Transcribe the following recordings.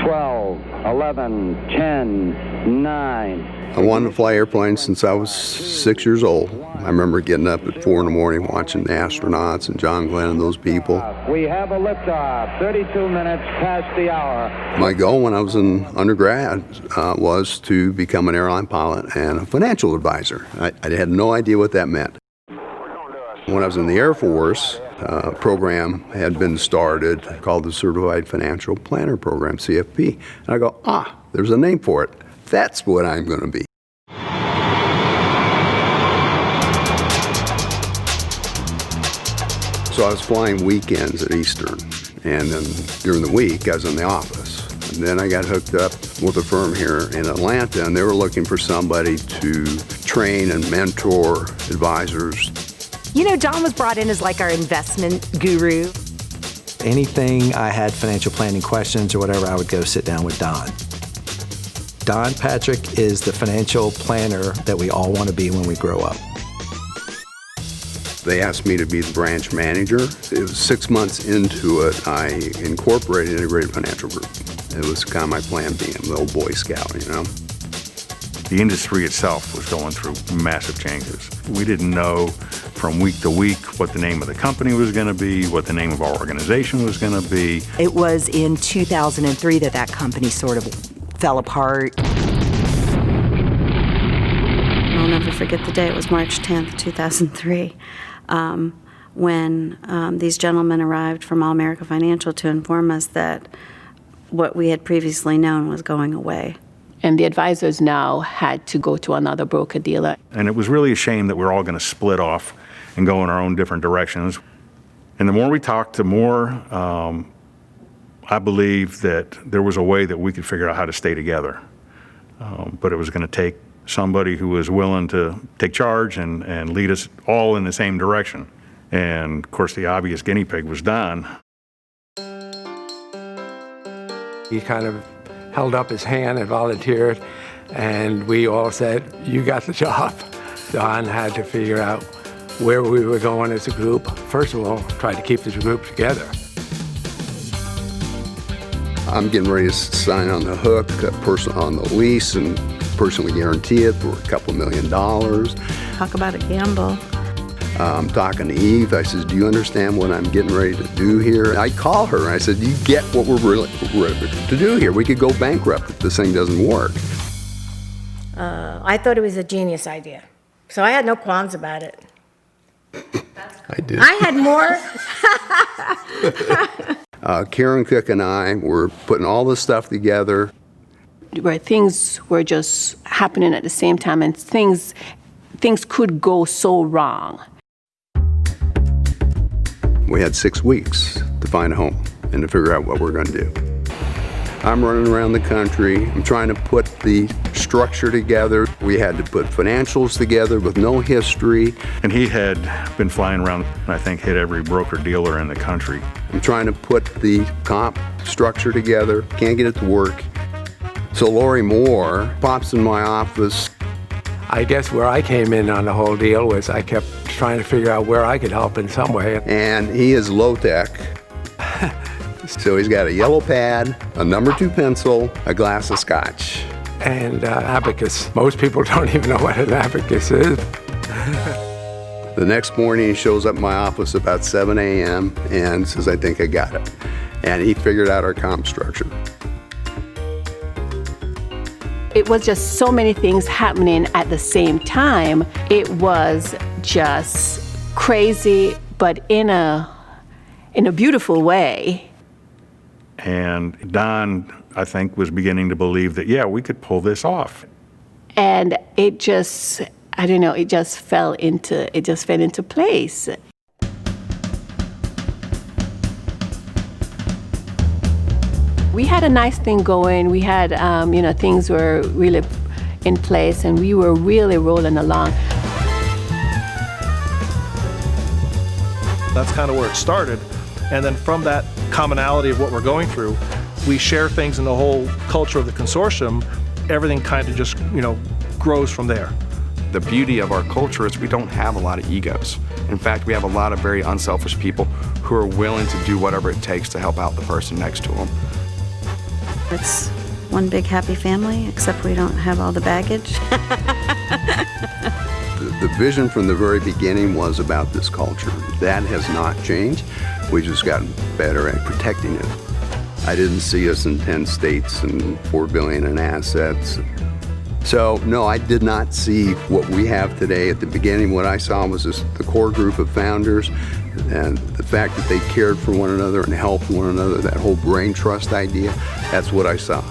12, 11, 10, 9. I wanted to fly airplanes since I was 6 years old. I remember getting up at 4 in the morning watching the astronauts and John Glenn and those people. We have a liftoff, 32 minutes past the hour. My goal when I was in undergrad was to become an airline pilot and a financial advisor. I had no idea what that meant. When I was in the Air Force, a program had been started called the Certified Financial Planner Program, CFP. And I go, there's a name for it. That's what I'm going to be. So I was flying weekends at Eastern, and then during the week I was in the office. And then I got hooked up with a firm here in Atlanta, and they were looking for somebody to train and mentor advisors. You know, Don was brought in as like our investment guru. Anything I had financial planning questions or whatever, I would go sit down with Don. Don Patrick is the financial planner that we all want to be when we grow up. They asked me to be the branch manager. It was 6 months into it, I incorporated Integrated Financial Group. It was kind of my plan being a little Boy Scout, you know. The industry itself was going through massive changes. We didn't know from week to week what the name of the company was going to be, what the name of our organization was going to be. It was in 2003 that company sort of fell apart. I'll never forget the day. It was March 10th, 2003, when these gentlemen arrived from All America Financial to inform us that what we had previously known was going away. And the advisors now had to go to another broker-dealer. And it was really a shame that we're all going to split off and go in our own different directions. And the more we talked, the more I believe that there was a way that we could figure out how to stay together. But it was going to take somebody who was willing to take charge and lead us all in the same direction. And of course, the obvious guinea pig was Don. He kind of held up his hand and volunteered, and we all said, "You got the job." Don had to figure out where we were going as a group. First of all, try to keep the group together. I'm getting ready to sign on the hook, a person on the lease, and personally guarantee it for $2 million. Talk about a gamble. I'm talking to Eve. I said, "Do you understand what I'm getting ready to do here?" I call her and I said, "You get what we're really ready to do here. We could go bankrupt if this thing doesn't work." I thought it was a genius idea, so I had no qualms about it. I did. I had more. Karen Cook and I were putting all this stuff together. Where things were just happening at the same time, and things could go so wrong. We had 6 weeks to find a home and to figure out what we're going to do. I'm running around the country. I'm trying to put the structure together. We had to put financials together with no history. And he had been flying around, I think, hit every broker-dealer in the country. I'm trying to put the comp structure together. Can't get it to work. So Lori Moore pops in my office. I guess where I came in on the whole deal was I kept trying to figure out where I could help in some way. And he is low-tech. So he's got a yellow pad, a number 2 pencil, a glass of scotch. And abacus. Most people don't even know what an abacus is. The next morning he shows up in my office about 7 a.m. and says, "I think I got it." And he figured out our comp structure. It was just so many things happening at the same time. It was just crazy, but in a beautiful way. And Don, I think, was beginning to believe that, yeah, we could pull this off. And it just, I don't know, it just fell into place. We had a nice thing going. We had, things were really in place, and we were really rolling along. That's kind of where it started. And then from that commonality of what we're going through, we share things in the whole culture of the consortium. Everything kind of just, grows from there. The beauty of our culture is we don't have a lot of egos. In fact, we have a lot of very unselfish people who are willing to do whatever it takes to help out the person next to them. It's one big happy family, except we don't have all the baggage. The vision from the very beginning was about this culture. That has not changed. We've just gotten better at protecting it. I didn't see us in 10 states and $4 billion in assets. So, no, I did not see what we have today. At the beginning, what I saw was the core group of founders and the fact that they cared for one another and helped one another, that whole brain trust idea, that's what I saw.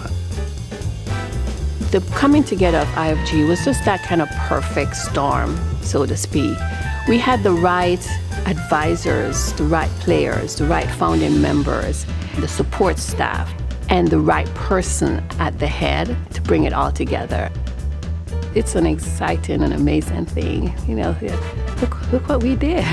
The coming together of IFG was just that kind of perfect storm, so to speak. We had the right advisors, the right players, the right founding members, the support staff, and the right person at the head to bring it all together. It's an exciting and amazing thing. You know, look what we did.